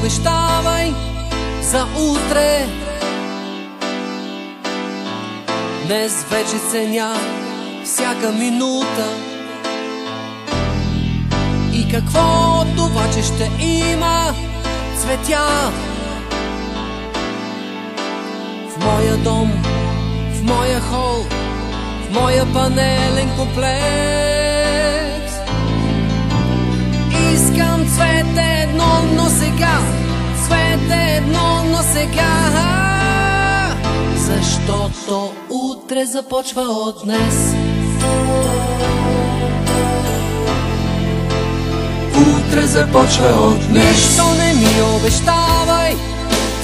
обещавай за утре. Днес вече ценя всяка минута. И какво това, че ще има цветя в моя дом, в моя хол, в моя панелен комплекс. Искам цвете едно, но сега, цвете едно, но сега, защото утре започва от днес. Утре започва от днес. Нищо не ми обещавай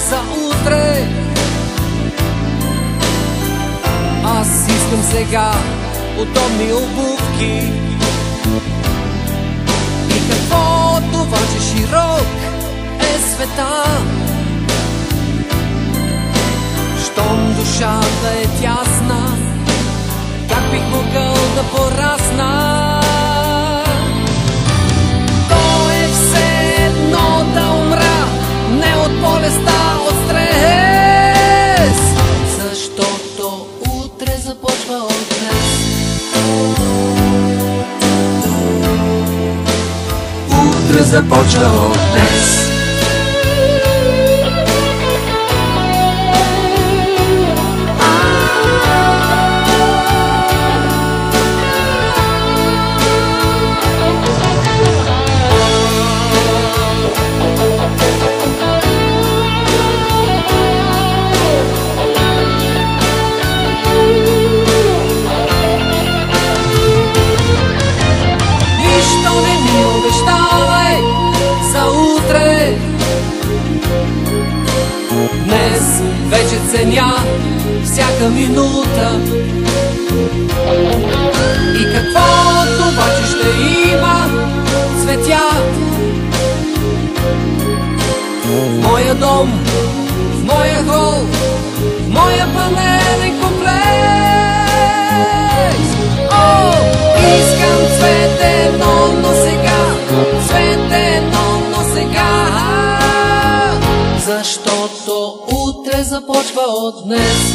за утре. Аз искам сега удобни обувки. И какво това, че широк е света, щом душата е тясна, как бих могъл да порасна? То е все едно да умра, не от болестта, от стрес, защото утре започва от днес. Утре започва от днес. Днес вече ценя всяка минута. И какво това, че ще има цветя в моя дом, в моя хол, в моя панелен комплекс. О, искам цвете едно, но сега, цвете едно, но сега, защото утре започва от днес.